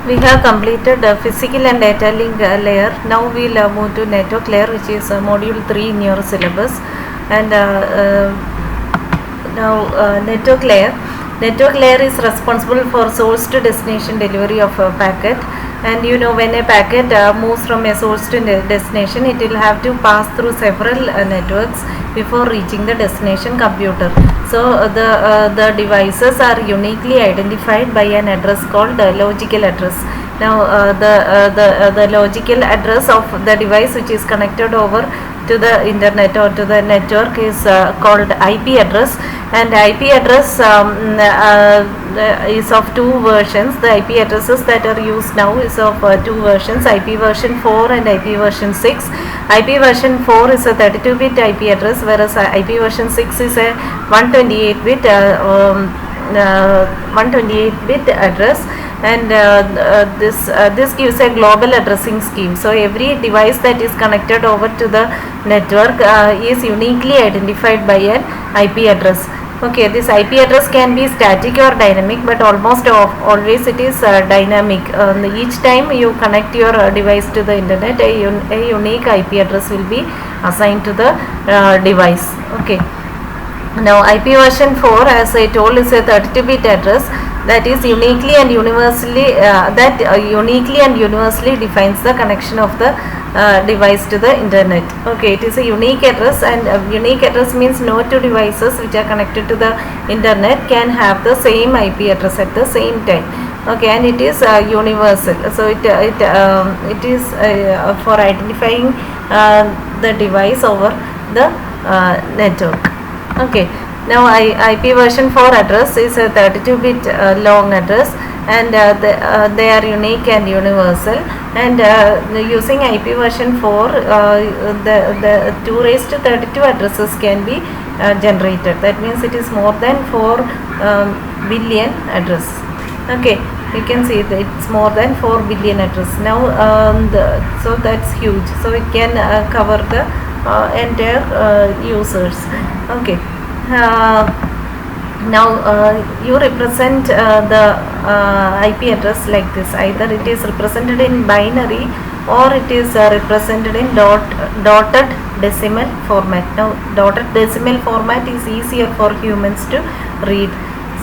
We have completed the physical and data link layer. Now we'll move to network layer, which is module 3 in your syllabus. And now network layer. Network layer is responsible for source to destination delivery of a packet. And you know, when a packet moves from a source to destination, it will have to pass through several networks before reaching the destination computer. So the devices are uniquely identified by an address called logical address. Now the logical address of the device which is connected over to the internet or to the network is called IP address, and IP address is of two versions. The IP addresses that are used now is of two versions, IP version 4 and IP version 6. IP version 4 is a 32-bit IP address, whereas IP version 6 is a 128-bit 128-bit address, and this gives a global addressing scheme. So every device that is connected over to the network is uniquely identified by an IP address. Okay, this IP address can be static or dynamic, but almost always it is dynamic. Each time you connect your device to the internet, a unique IP address will be assigned to the device. Okay. Now IP version 4, as I told, is a 32-bit address that is uniquely and universally defines the connection of the device to the internet. Okay, it is a unique address, and unique address means no two devices which are connected to the internet can have the same IP address at the same time. Okay, and it is universal. So it is for identifying the device over the network. Okay, now IP version 4 address is a 32-bit long address, and they are unique and universal, and using IP version 4 the 2 raised to 32 addresses can be generated. That means it is more than 4 billion address. Okay, you can see that it's more than 4 billion address. Now so that's huge, so it can cover the entire users. Okay, now you represent the IP address like this. Either it is represented in binary or it is represented in dotted decimal format. Now dotted decimal format is easier for humans to read.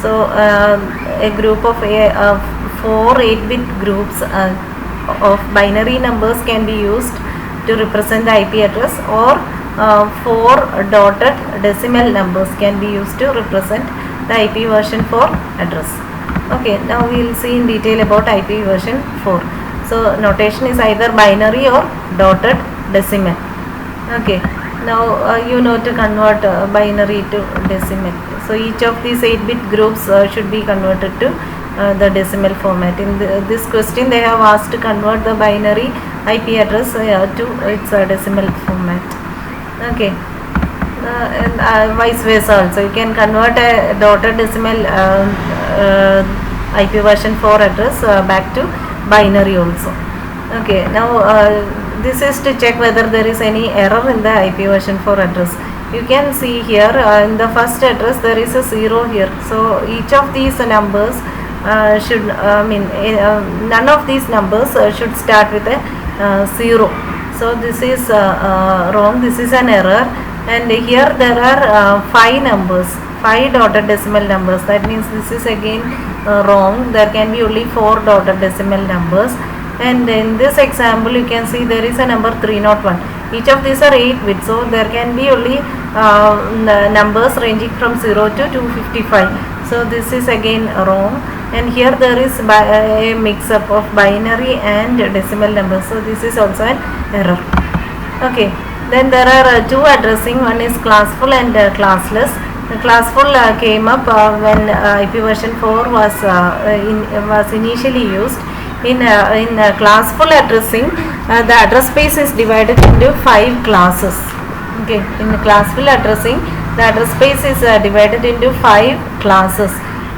So a group of 4 8-bit groups of binary numbers can be used to represent the IP address, or 4 dotted decimal numbers can be used to represent the IP version 4 address. Okay, now we will see in detail about IP version 4. So notation is either binary or dotted decimal. Okay, now you know to convert binary to decimal. So each of these 8-bit groups should be converted to the decimal format. In this question they have asked to convert the binary IP address to its decimal format. Okay, and vice versa also. You can convert a dotted decimal IP version 4 address back to binary also. Okay, now this is to check whether there is any error in the IP version 4 address. You can see here in the first address there is a 0 here. So each of these numbers should none of these numbers should start with a 0. So this is wrong, this is an error, and here there are 5 numbers, 5 dotted decimal numbers. That means this is again wrong. There can be only 4 dotted decimal numbers, and in this example you can see there is a number 301. Each of these are 8 bits, so there can be only numbers ranging from 0 to 255. So this is again wrong, and here there is a mix up of binary and decimal numbers, so this is also an error. Okay, then there are two addressing. One is classful and classless. The classful came up when IP version 4 was initially used. In classful addressing, the address space is divided into 5 classes. Okay, in classful addressing, the address space is divided into 5 classes.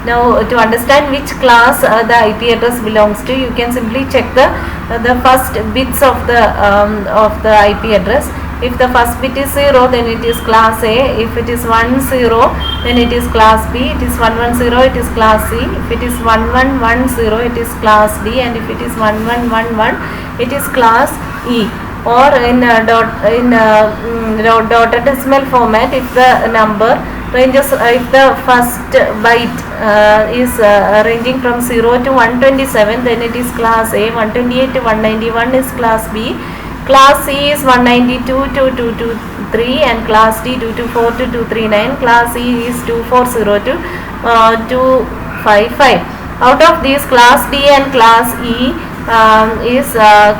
Now to understand which class the IP address belongs to, you can simply check the first bits of the IP address. If the first bit is 0, then it is class A. If it is 1 0, then it is class B. It is 1 1 0, it is class C. If it is 1 1 1 0, it is class D. And if it is 1 1 1 1, it is class E. Or in dotted decimal format, if the number ranges, if the first byte is ranging from 0 to 127, then it is class A. 128 to 191 is class B. Class C is 192 to 223, and class D 224 to 239. Class E is 240 to 255. Out of these, class D and class E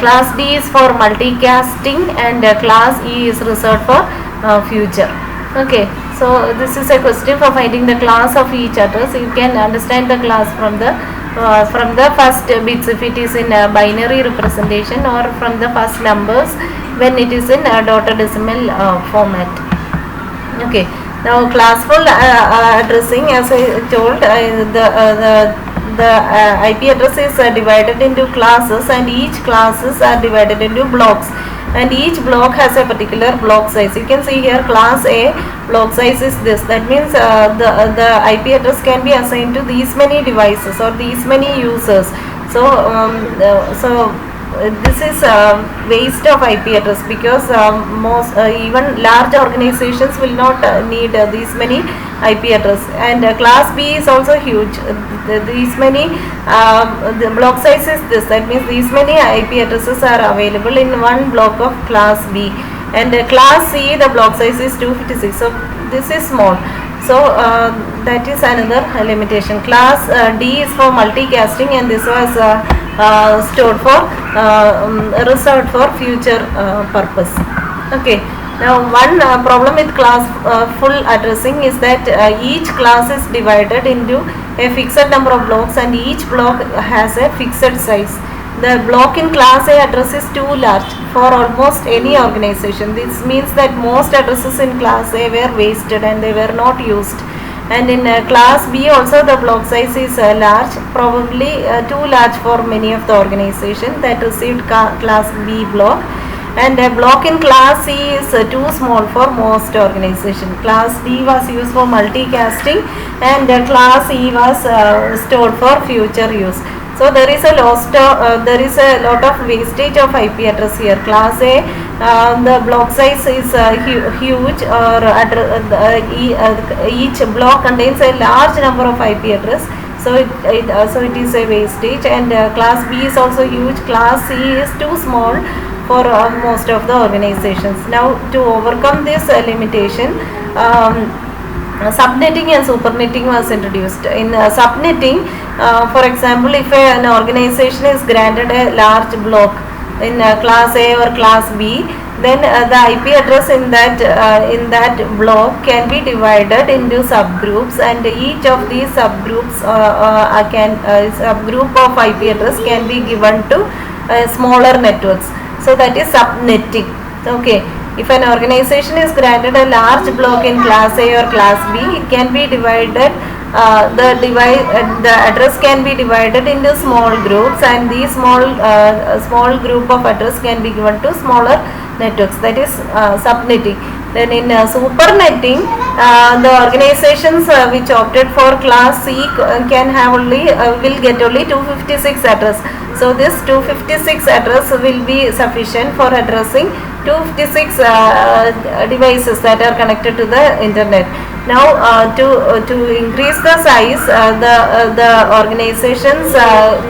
class D is for multicasting, and class E is reserved for future. Okay, so this is a question for finding the class of each address. You can understand the class from the first bits, if it is in a binary representation, or from the first numbers when it is in a dotted decimal format. Okay, now classful addressing, as I told, the IP address is divided into classes, and each classes are divided into blocks, and each block has a particular block size. You can see here class A block size is this. That means the IP address can be assigned to these many devices or these many users. So this is waste of IP address, because most even large organizations will not need these many IP address. And class B is also huge. These many the block size is this. That means these many IP addresses are available in one block of class B. And class C, the block size is 256. So this is small. So that is another limitation. Class D is for multicasting, and this was reserved for future purpose. Okay. Now one problem with class full addressing is that each class is divided into a fixed number of blocks, and each block has a fixed size. The block in class A address is too large for almost any organization. This means that most addresses in class A were wasted and they were not used. And in class B also the block size is large, probably too large for many of the organizations that received class B block. And a block in class C is too small for most organizations. Class D was used for multicasting, and class E was stored for future use. So there is a lot of wastage of IP address here. Class A, the block size is huge, or each block contains a large number of IP address. So it is a wastage. And class B is also huge. Class C is too small for most of the organizations. Now to overcome this limitation, subnetting and supernetting was introduced. In subnetting, for example, if an organization is granted a large block in class A or class B, then the IP address in that block can be divided into subgroups, and each of these subgroups subgroup of IP address can be given to smaller networks. So that is subnetting. Okay. If an organization is granted a large block in class A or class B, it can be divided. The address can be divided into small groups, and these small group of address can be given to smaller networks. That is subnetting. Then in supernetting, the organizations which opted for class C will get only 256 address. So this 256 address will be sufficient for addressing 256 devices that are connected to the internet. Now to increase the size, the organizations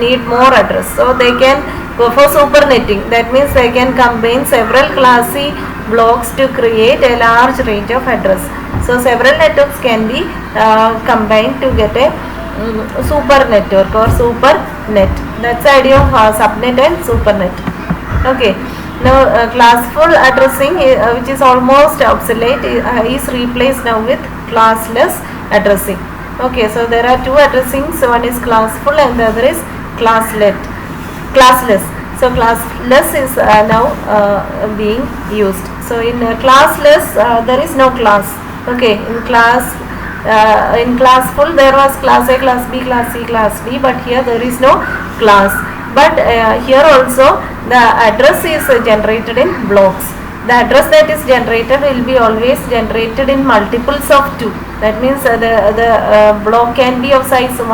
need more address, so they can go for supernetting. That means they can combine several class C blocks to create a large range of address. So several networks can be combined to get a super network or super net. That's the idea of subnet and supernet. Okay. Now classful addressing, which is almost obsolete, is replaced now with classless addressing. Okay, so there are two addressings. So one is classful and the other is classless. So classless is now being used. So in classless, there is no class. Okay, in classful there was class A, class B, class C, class D, but here there is no class. But here also the address is generated in blocks. the address that is generated will be always generated in multiples of 2. That means the block can be of size 1,